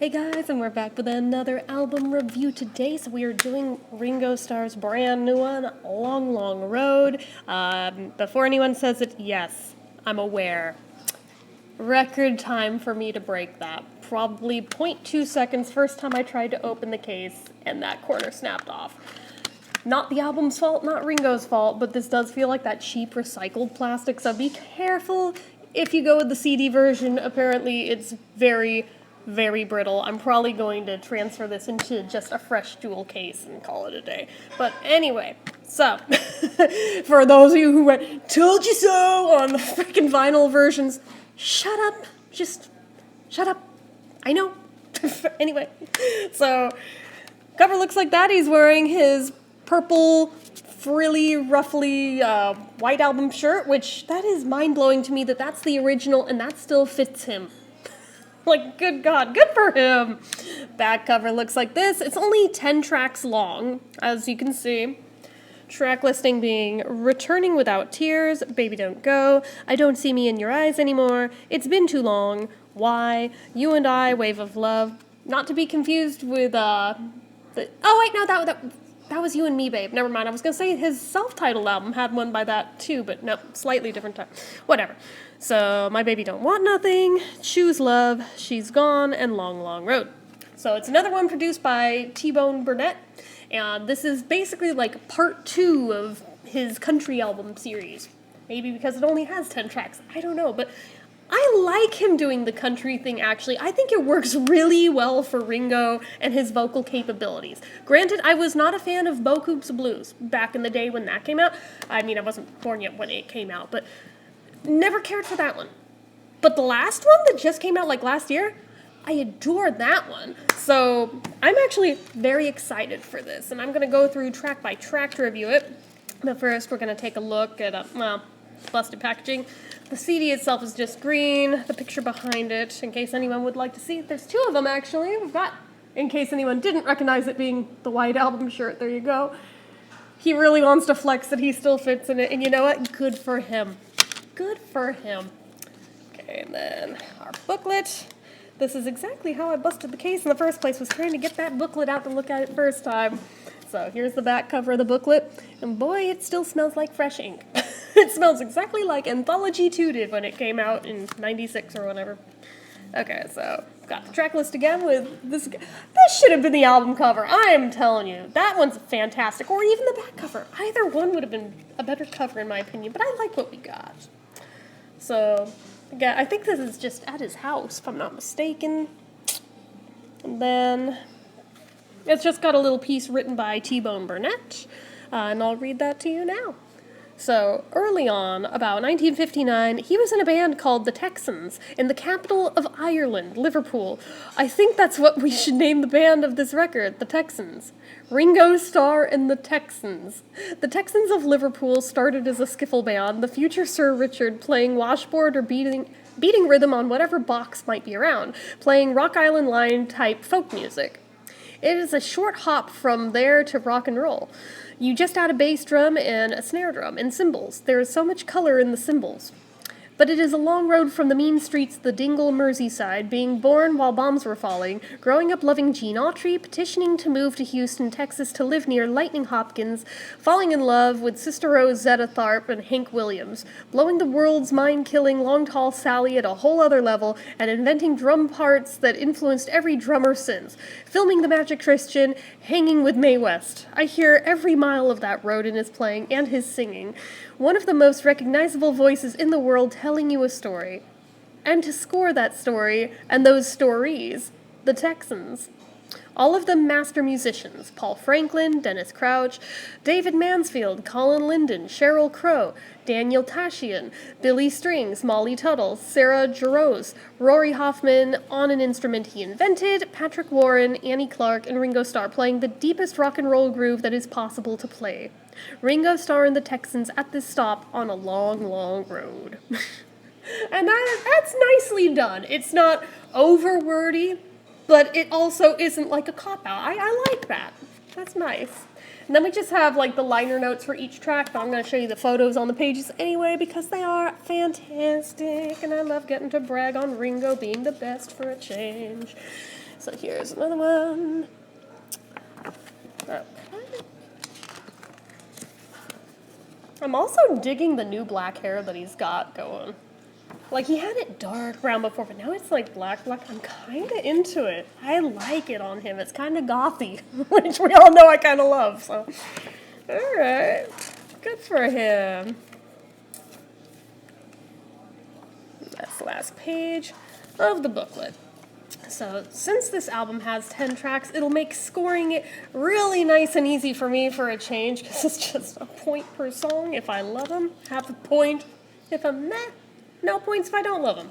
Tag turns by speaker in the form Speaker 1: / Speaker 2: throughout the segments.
Speaker 1: Hey guys, and we're back with another album review today. So we are doing Ringo Starr's brand new one, Long, Long Road. Before anyone says it, yes, I'm aware. Record time for me to break that. Probably 0.2 seconds first time I tried to open the case, and that corner snapped off. Not the album's fault, not Ringo's fault, but this does feel like that cheap recycled plastic, so be careful if you go with the CD version. Apparently it's very brittle. I'm probably going to transfer this into just a fresh jewel case and call it a day. But anyway, so, for those of you who went, told you so, on the freaking vinyl versions, shut up. Just shut up. I know. Anyway, so, cover looks like that. He's wearing his purple, frilly, ruffly, white album shirt, which, that is mind-blowing to me that that's the original and that still fits him. Like, good God, good for him. Back cover looks like this. It's only 10 tracks long, as you can see. Track listing being Returning Without Tears, Baby Don't Go, I Don't See Me in Your Eyes Anymore, It's Been Too Long, Why, You and I, Wave of Love. Not to be confused with, that was You and Me, Babe. Never mind. I was going to say his self-titled album had one by that too, but no, slightly different time. Whatever. So, My Baby Don't Want Nothing, Choose Love, She's Gone, and Long, Long Road. So it's another one produced by T-Bone Burnett, and this is basically like part 2 of his country album series. Maybe because it only has 10 tracks. I don't know, but I like him doing the country thing, actually. I think it works really well for Ringo and his vocal capabilities. Granted, I was not a fan of Bo Coops Blues back in the day when that came out. I mean, I wasn't born yet when it came out, but never cared for that one. But the last one that just came out like last year, I adored that one. So I'm actually very excited for this, and I'm going to go through track by track to review it. But first, we're going to take a look at, busted packaging. The CD itself is just green, the picture behind it, in case anyone would like to see it. There's 2 of them, actually. We've got, in case anyone didn't recognize it being the white album shirt, there you go. He really wants to flex that he still fits in it, and you know what? Good for him. Good for him. Okay, and then our booklet. This is exactly how I busted the case in the first place, was trying to get that booklet out to look at it first time. So here's the back cover of the booklet, and boy, it still smells like fresh ink. It smells exactly like Anthology 2 did when it came out in '96 or whatever. Okay, so got the track list again with this. This should have been the album cover, I am telling you. That one's fantastic, or even the back cover. Either one would have been a better cover in my opinion, but I like what we got. So, again, I think this is just at his house, if I'm not mistaken. And then it's just got a little piece written by T-Bone Burnett, and I'll read that to you now. So, early on, about 1959, he was in a band called the Texans, in the capital of Ireland, Liverpool. I think that's what we should name the band of this record, the Texans. Ringo Starr and the Texans. The Texans of Liverpool started as a skiffle band, the future Sir Richard playing washboard or beating rhythm on whatever box might be around, playing Rock Island Line type folk music. It is a short hop from there to rock and roll. You just add a bass drum and a snare drum and cymbals. There is so much color in the cymbals. But it is a long road from the mean streets of the Dingle, Merseyside, being born while bombs were falling, growing up loving Gene Autry, petitioning to move to Houston, Texas to live near Lightning Hopkins, falling in love with Sister Rosetta Tharpe and Hank Williams, blowing the world's mind-killing Long Tall Sally at a whole other level, and inventing drum parts that influenced every drummer since, filming The Magic Christian, hanging with Mae West. I hear every mile of that road in his playing and his singing. One of the most recognizable voices in the world telling you a story. And to score that story, and those stories, the Texans. All of them master musicians. Paul Franklin, Dennis Crouch, David Mansfield, Colin Linden, Sheryl Crow, Daniel Tashian, Billy Strings, Molly Tuttle, Sarah Jarosz, Rory Hoffman on an instrument he invented, Patrick Warren, Annie Clark, and Ringo Starr playing the deepest rock and roll groove that is possible to play. Ringo Starr and the Texans at this stop on a long, long road. And that's nicely done. It's not over-wordy, but it also isn't like a cop-out. I like that. That's nice. And then we just have like the liner notes for each track, but I'm going to show you the photos on the pages anyway because they are fantastic, and I love getting to brag on Ringo being the best for a change. So here's another one. Okay. I'm also digging the new black hair that he's got going. Like, he had it dark brown before, but now it's like black. I'm kind of into it. I like it on him. It's kind of gothy, which we all know I kind of love, so. All right. Good for him. That's the last page of the booklet. So, since this album has 10 tracks, it'll make scoring it really nice and easy for me for a change, because it's just a point per song if I love them, half a point if I'm meh, no points if I don't love them.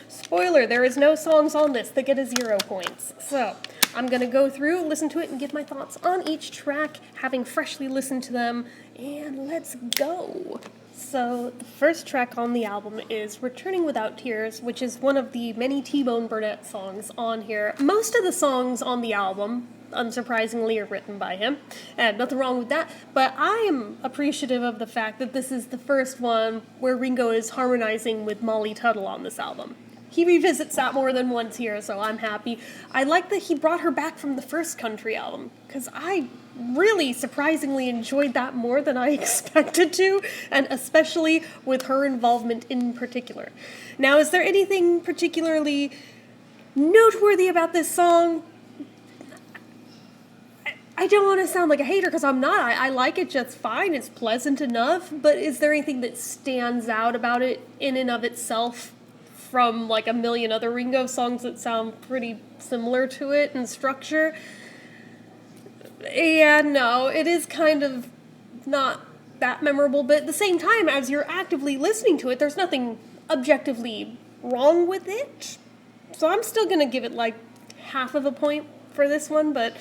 Speaker 1: Spoiler, there is no songs on this that get a 0 points. So, I'm going to go through, listen to it, and give my thoughts on each track, having freshly listened to them, and let's go. So, the first track on the album is Returning Without Tears, which is one of the many T-Bone Burnett songs on here. Most of the songs on the album, unsurprisingly, are written by him, and nothing wrong with that, but I am appreciative of the fact that this is the first one where Ringo is harmonizing with Molly Tuttle on this album. He revisits that more than once here, so I'm happy. I like that he brought her back from the first country album, because I really surprisingly enjoyed that more than I expected to, and especially with her involvement in particular. Now, is there anything particularly noteworthy about this song? I don't want to sound like a hater, because I'm not. I like it just fine. It's pleasant enough, but is there anything that stands out about it in and of itself from like a million other Ringo songs that sound pretty similar to it in structure? Yeah, no, it is kind of not that memorable, but at the same time, as you're actively listening to it, there's nothing objectively wrong with it. So I'm still going to give it like half of a point for this one, but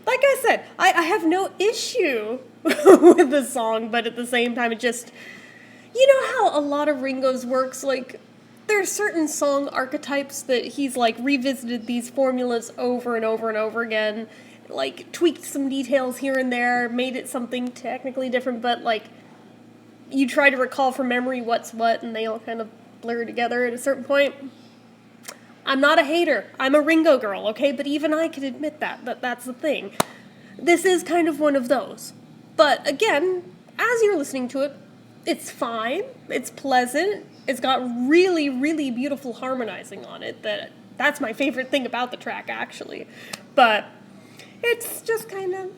Speaker 1: like I said, I have no issue with the song, but at the same time, it just, you know how a lot of Ringo's works, like, there are certain song archetypes that he's like revisited these formulas over and over and over again, like tweaked some details here and there, made it something technically different, but like you try to recall from memory what's what and they all kind of blur together at a certain point. I'm not a hater. I'm a Ringo girl, okay? But even I can admit that's the thing. This is kind of one of those. But again, as you're listening to it, it's fine. It's pleasant. It's got really, really beautiful harmonizing on it. That's my favorite thing about the track, actually. But it's just kind of...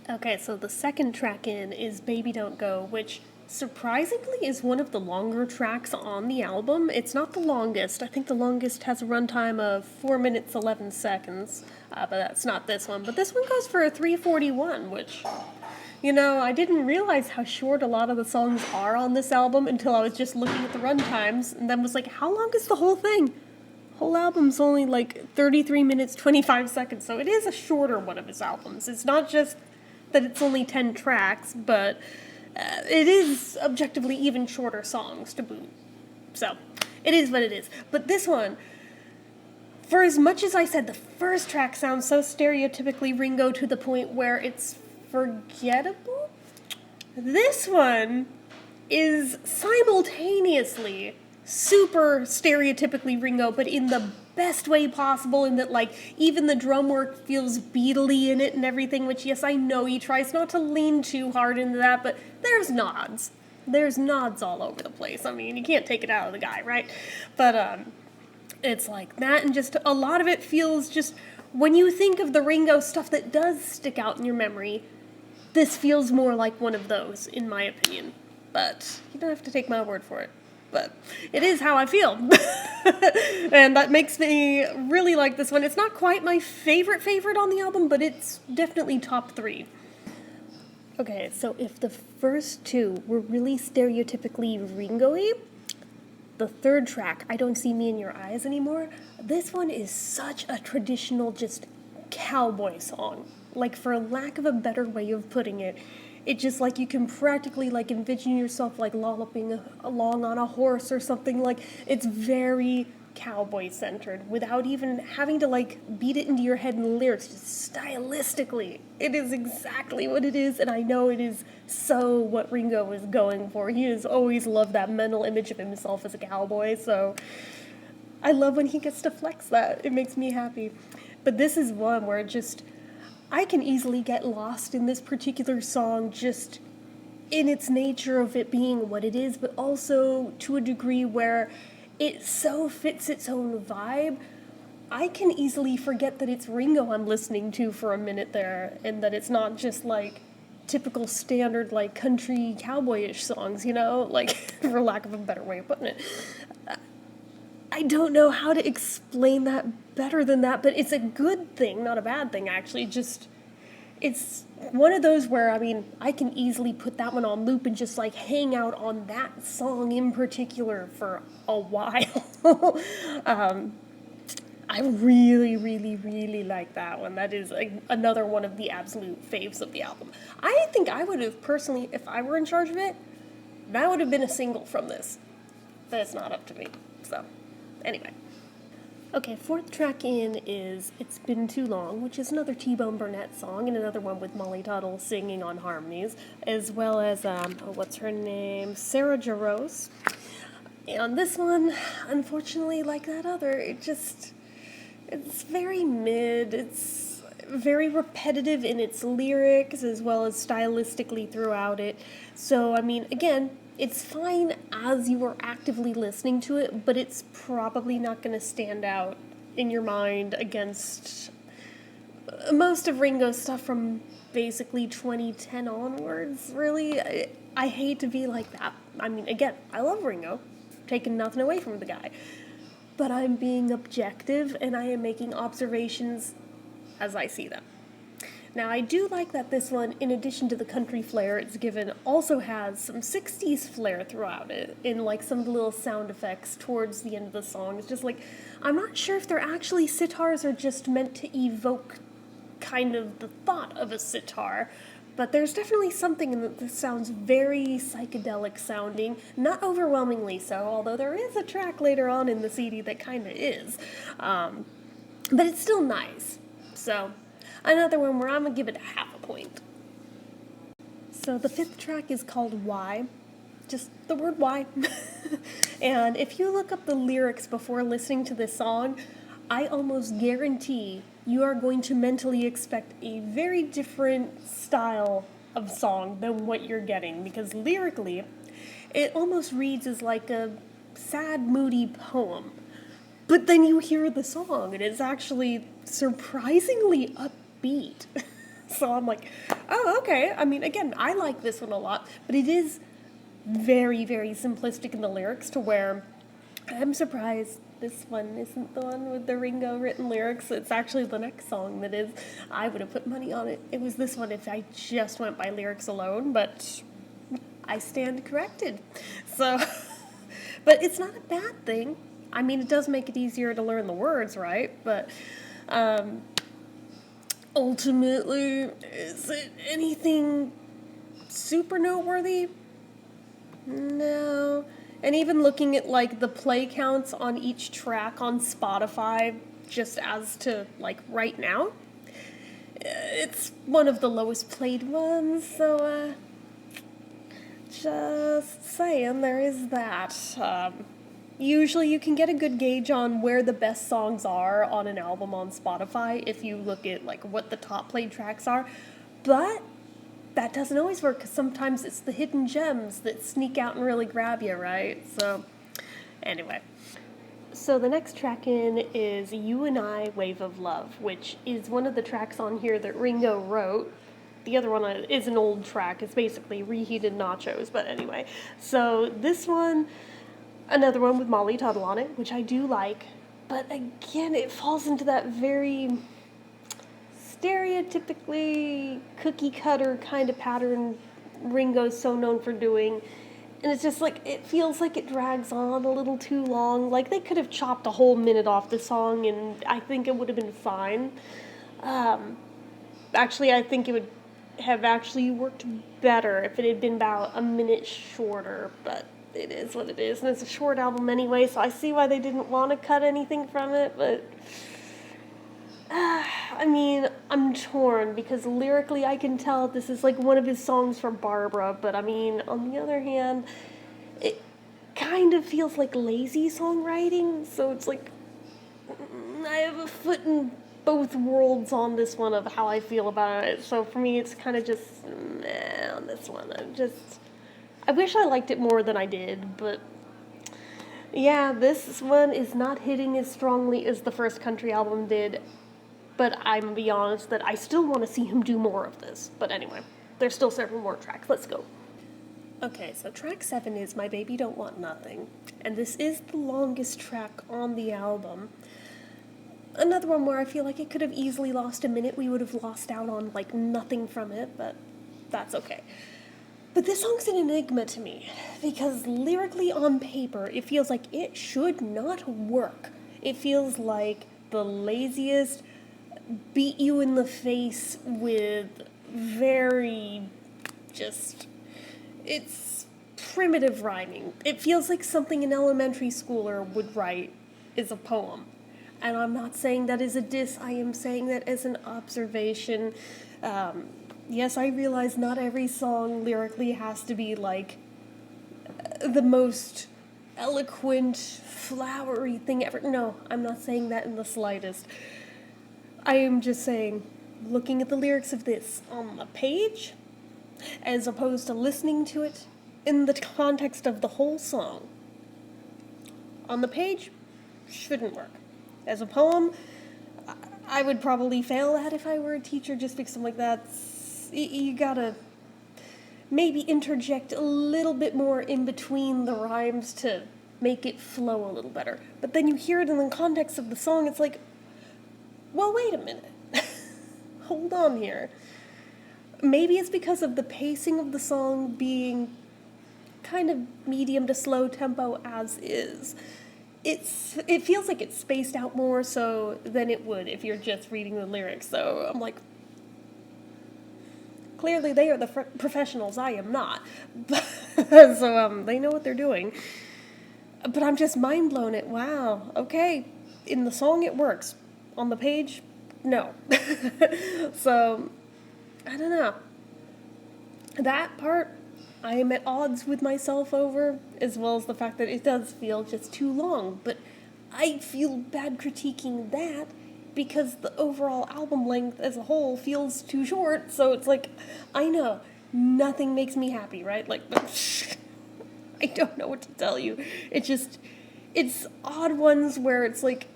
Speaker 1: Okay, so the second track in is Baby Don't Go, which surprisingly is one of the longer tracks on the album. It's not the longest. I think the longest has a runtime of 4 minutes, 11 seconds. But that's not this one. But this one goes for a 3:41, which... You know, I didn't realize how short a lot of the songs are on this album until I was just looking at the runtimes, and then was like, how long is the whole thing? The whole album's only like 33 minutes, 25 seconds, so it is a shorter one of his albums. It's not just that it's only 10 tracks, but it is objectively even shorter songs to boot. So, it is what it is. But this one, for as much as I said the first track sounds so stereotypically Ringo to the point where it's forgettable, this one is simultaneously super stereotypically Ringo, but in the best way possible, in that, like, even the drum work feels Beatle-y in it and everything, which, yes, I know he tries not to lean too hard into that, but there's nods. There's nods all over the place. I mean, you can't take it out of the guy, right? But, it's like that, and just a lot of it feels just, when you think of the Ringo stuff that does stick out in your memory, this feels more like one of those, in my opinion. But you don't have to take my word for it. But it is how I feel. And that makes me really like this one. It's not quite my favorite on the album, but it's definitely top 3. Okay, so if the first two were really stereotypically Ringo-y, the third track, I Don't See Me in Your Eyes Anymore, this one is such a traditional, just cowboy song. Like, for lack of a better way of putting it, it just, like, you can practically, like, envision yourself, like, lolloping along on a horse or something. Like, it's very cowboy-centered without even having to, like, beat it into your head in the lyrics. Just stylistically, it is exactly what it is, and I know it is so what Ringo is going for. He has always loved that mental image of himself as a cowboy, so I love when he gets to flex that. It makes me happy. But this is one where just I can easily get lost in this particular song just in its nature of it being what it is, but also to a degree where it so fits its own vibe. I can easily forget that it's Ringo I'm listening to for a minute there, and that it's not just like typical standard like country cowboyish songs, like for lack of a better way of putting it. I don't know how to explain that better than that, but it's a good thing, not a bad thing actually. Just it's one of those where I can easily put that one on loop and just like hang out on that song in particular for a while. I really, really, really like that one. That is another one of the absolute faves of the album. I think I would have personally, if I were in charge of it, that would have been a single from this. But it's not up to me. So, anyway. Okay, fourth track in is It's Been Too Long, which is another T-Bone Burnett song, and another one with Molly Tuttle singing on harmonies, as well as, what's her name? Sarah Jarosz. And this one, unfortunately, like that other, it's very mid. It's very repetitive in its lyrics as well as stylistically throughout it. So, again, it's fine as you are actively listening to it, but it's probably not going to stand out in your mind against most of Ringo's stuff from basically 2010 onwards, really. I hate to be like that. Again, I love Ringo. Taking nothing away from the guy. But I'm being objective, and I am making observations as I see them. Now, I do like that this one, in addition to the country flair it's given, also has some 60s flair throughout it, in like some of the little sound effects towards the end of the song. It's just like, I'm not sure if they're actually sitars or just meant to evoke kind of the thought of a sitar, but there's definitely something in that sounds very psychedelic sounding, not overwhelmingly so, although there is a track later on in the CD that kind of is. But it's still nice. So, another one where I'm going to give it half a point. So the fifth track is called Why. Just the word why. And if you look up the lyrics before listening to this song, I almost guarantee you are going to mentally expect a very different style of song than what you're getting, because lyrically, it almost reads as like a sad, moody poem. But then you hear the song, and it's actually surprisingly upbeat. So I'm like, oh, okay. Again, I like this one a lot, but it is very, very simplistic in the lyrics to where I'm surprised this one isn't the one with the Ringo written lyrics. It's actually the next song that is. I would have put money on it. It was this one if I just went by lyrics alone, but I stand corrected. So, but it's not a bad thing. It does make it easier to learn the words, right? But ultimately, is it anything super noteworthy? No. And even looking at like the play counts on each track on Spotify, just as to like right now, it's one of the lowest played ones, so just saying, there is that. Usually you can get a good gauge on where the best songs are on an album on Spotify if you look at like what the top played tracks are, but that doesn't always work, because sometimes it's the hidden gems that sneak out and really grab you, right? So, anyway. So the next track in is You and I, Wave of Love, which is one of the tracks on here that Ringo wrote. The other one is an old track. It's basically Reheated Nachos, but anyway. So this one, another one with Molly Tuttle on it, which I do like. But again, it falls into that very stereotypically cookie cutter kind of pattern Ringo's so known for doing, and it's just like it feels like it drags on a little too long. Like they could have chopped a whole minute off the song and I think it would have been fine. Actually, I think it would have actually worked better if it had been about a minute shorter, but it is what it is, and it's a short album anyway, so I see why they didn't want to cut anything from it, but I'm torn, because lyrically I can tell this is like one of his songs for Barbara, but on the other hand, kind of feels like lazy songwriting, so it's like I have a foot in both worlds on this one of how I feel about it. So for me, it's kind of just meh on this one. I wish I liked it more than I did, but yeah, this one is not hitting as strongly as the first country album did. But I'm gonna be honest that I still want to see him do more of this. But anyway, there's still several more tracks. Let's go. Okay, so track 7 is My Baby Don't Want Nothing, and this is the longest track on the album. Another one where I feel like it could have easily lost a minute. We would have lost out on, like, nothing from it, but that's okay. But this song's an enigma to me, because lyrically on paper, it feels like it should not work. It feels like the laziest, beat you in the face with very just... It's primitive rhyming. It feels like something an elementary schooler would write is a poem. And I'm not saying that as a diss, I am saying that as an observation. Yes, I realize not every song lyrically has to be like the most eloquent, flowery thing ever. No, I'm not saying that in the slightest. I am just saying, looking at the lyrics of this on the page, as opposed to listening to it in the context of the whole song. On the page, shouldn't work. As a poem, I would probably fail at if I were a teacher, just because I'm like, you gotta maybe interject a little bit more in between the rhymes to make it flow a little better. But then you hear it in the context of the song, it's like, well, wait a minute. Hold on here. Maybe it's because of the pacing of the song being kind of medium to slow tempo as is. It feels like it's spaced out more so than it would if you're just reading the lyrics. So I'm like, clearly they are the professionals, I am not. So they know what they're doing. But I'm just mind blown at, wow, okay, in the song it works. On the page, no. So, I don't know. That part, I am at odds with myself over, as well as the fact that it does feel just too long. But I feel bad critiquing that because the overall album length as a whole feels too short. So it's like, I know, nothing makes me happy, right? Like, I don't know what to tell you. It's odd ones where it's like,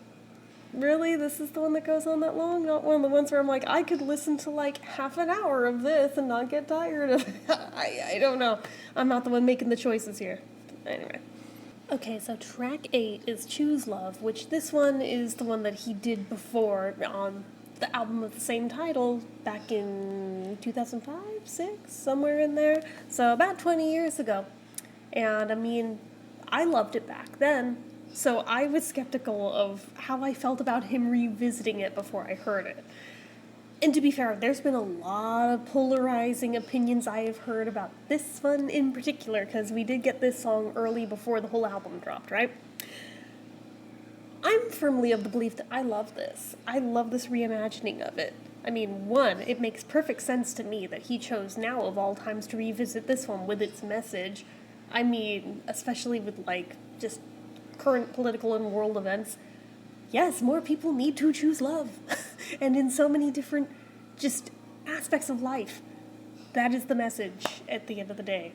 Speaker 1: really, this is the one that goes on that long? Not one of the ones where I'm like, I could listen to like half an hour of this and not get tired of it. I don't know. I'm not the one making the choices here. Anyway. Okay, so track 8 is Choose Love, which this one is the one that he did before on the album of the same title back in 2005, 6, somewhere in there. So about 20 years ago. And I mean, I loved it back then. So I was skeptical of how I felt about him revisiting it before I heard it. And to be fair, there's been a lot of polarizing opinions I have heard about this one in particular, because we did get this song early before the whole album dropped, right? I'm firmly of the belief that I love this. I love this reimagining of it. I mean, one, it makes perfect sense to me that he chose now of all times to revisit this one with its message. I mean, especially with, like, just current political and world events, yes, more people need to choose love. And in so many different just aspects of life, that is the message at the end of the day.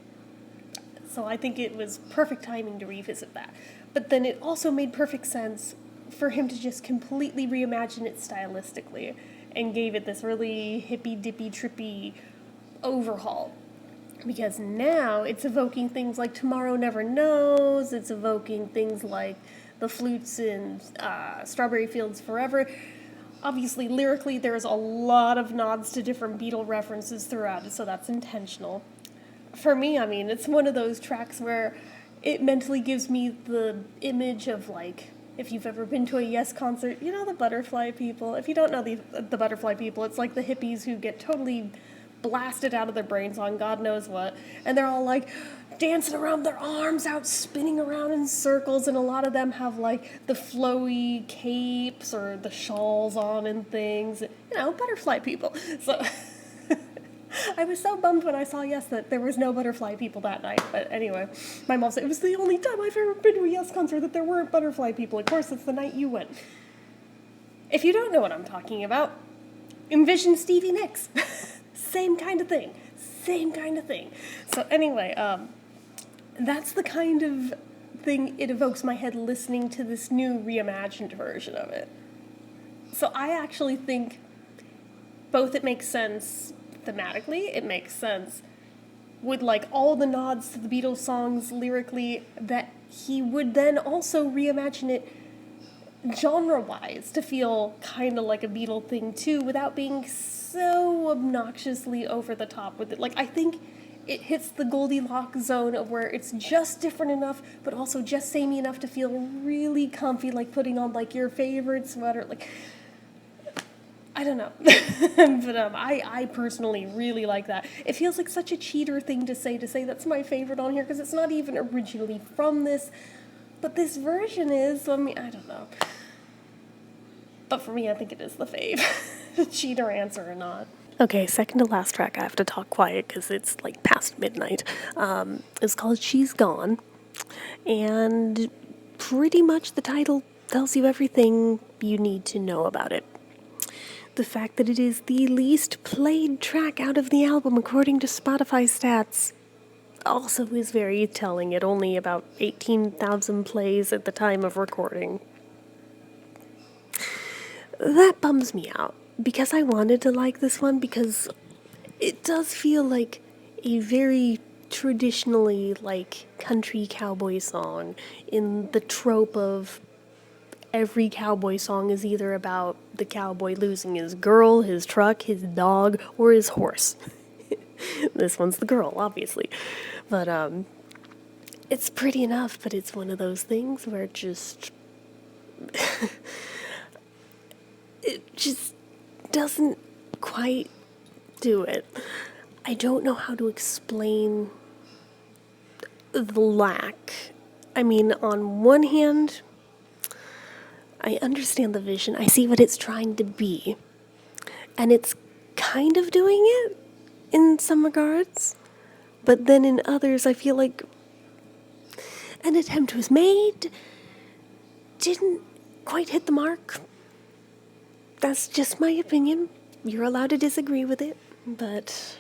Speaker 1: So I think it was perfect timing to revisit that. But then it also made perfect sense for him to just completely reimagine it stylistically and gave it this really hippy-dippy, trippy overhaul. Because now it's evoking things like Tomorrow Never Knows, it's evoking things like the flutes in Strawberry Fields Forever. Obviously, lyrically, there's a lot of nods to different Beatle references throughout it, so that's intentional. For me, I mean, it's one of those tracks where it mentally gives me the image of, like, if you've ever been to a Yes concert, you know the Butterfly People. If you don't know the Butterfly People, it's like the hippies who get totally blasted out of their brains on God knows what, and they're all like dancing around, their arms out, spinning around in circles, and a lot of them have like the flowy capes or the shawls on and things, you know, butterfly people. So I I was so bummed when I saw Yes that there was no Butterfly People that night. But anyway, my mom said it was the only time I've ever been to a Yes concert that there weren't Butterfly People. Of course, it's the night you went. If you don't know what I'm talking about, envision Stevie Nicks. Same kind of thing. Same kind of thing. So anyway, that's the kind of thing it evokes my head listening to this new reimagined version of it. So I actually think both it makes sense thematically, it makes sense with like all the nods to the Beatles songs lyrically, that he would then also reimagine it genre-wise to feel kind of like a Beatle thing too, without being so obnoxiously over the top with it. Like, I think it hits the Goldilocks zone of where it's just different enough, but also just samey enough to feel really comfy, like putting on like your favorite sweater. Like, I don't know. But I personally really like that. It feels like such a cheater thing to say that's my favorite on here, because it's not even originally from this, but this version is, so I mean, I don't know. But for me, I think it is the fave. Cheater answer or not. Okay, second to last track, I have to talk quiet because it's like past midnight. It's called She's Gone, and pretty much the title tells you everything you need to know about it. The fact that it is the least played track out of the album according to Spotify stats also is very telling. At only about 18,000 plays at the time of recording. That bums me out, because I wanted to like this one, because it does feel like a very traditionally like country cowboy song, in the trope of every cowboy song is either about the cowboy losing his girl, his truck, his dog, or his horse. This one's the girl, obviously. But it's pretty enough, but it's one of those things where it just doesn't quite do it. I don't know how to explain the lack. I mean, on one hand, I understand the vision. I see what it's trying to be. And it's kind of doing it in some regards. But then in others, I feel like an attempt was made, didn't quite hit the mark. That's just my opinion. You're allowed to disagree with it. But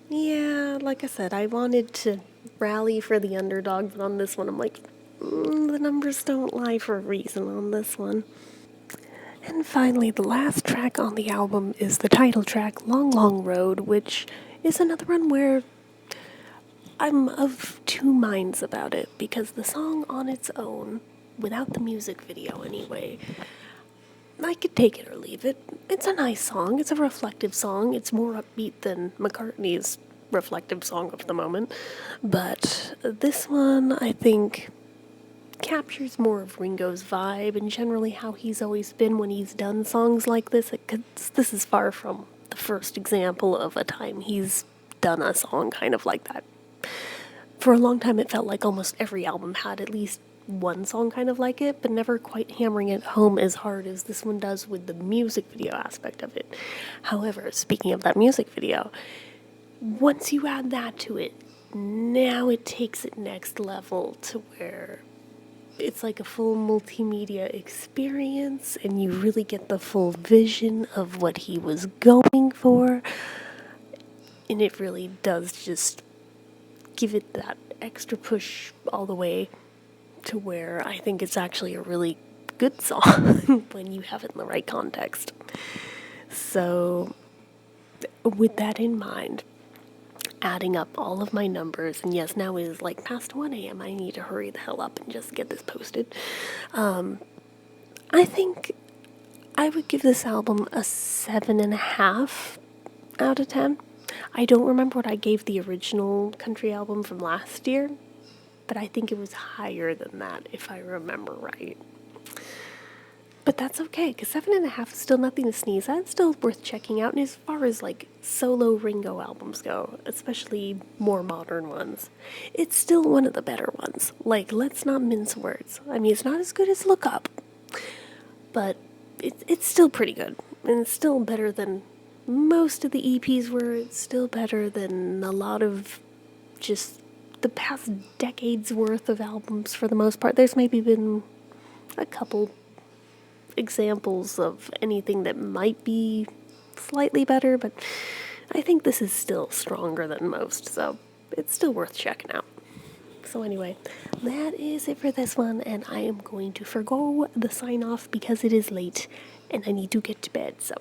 Speaker 1: yeah, like I said, I wanted to rally for the underdog, but on this one I'm like, the numbers don't lie for a reason on this one. And finally, the last track on the album is the title track, Long Long Road, which is another one where I'm of two minds about it, because the song on its own, without the music video anyway, I could take it or leave it. It's a nice song. It's a reflective song. It's more upbeat than McCartney's reflective song of the moment. But this one, I think, captures more of Ringo's vibe and generally how he's always been when he's done songs like this. This is far from the first example of a time he's done a song kind of like that. For a long time, it felt like almost every album had at least one song kind of like it, but never quite hammering it home as hard as this one does with the music video aspect of it. However, speaking of that music video, once you add that to it, now it takes it next level to where it's like a full multimedia experience, and you really get the full vision of what he was going for, and it really does just give it that extra push all the way to where I think it's actually a really good song when you have it in the right context. So, with that in mind, adding up all of my numbers, and yes, now it is like past 1 a.m. I need to hurry the hell up and just get this posted. I think I would give this album a 7.5 out of 10. I don't remember what I gave the original country album from last year, but I think it was higher than that, if I remember right. But that's okay, because 7.5 is still nothing to sneeze at. It's still worth checking out. And as far as like solo Ringo albums go, especially more modern ones, it's still one of the better ones. Like, let's not mince words. I mean, it's not as good as Look Up, but it's still pretty good. And it's still better than most of the EPs were still better than a lot of just the past decade's worth of albums for the most part. There's maybe been a couple examples of anything that might be slightly better, but I think this is still stronger than most, so it's still worth checking out. So anyway, that is it for this one, and I am going to forgo the sign off because it is late and I need to get to bed, so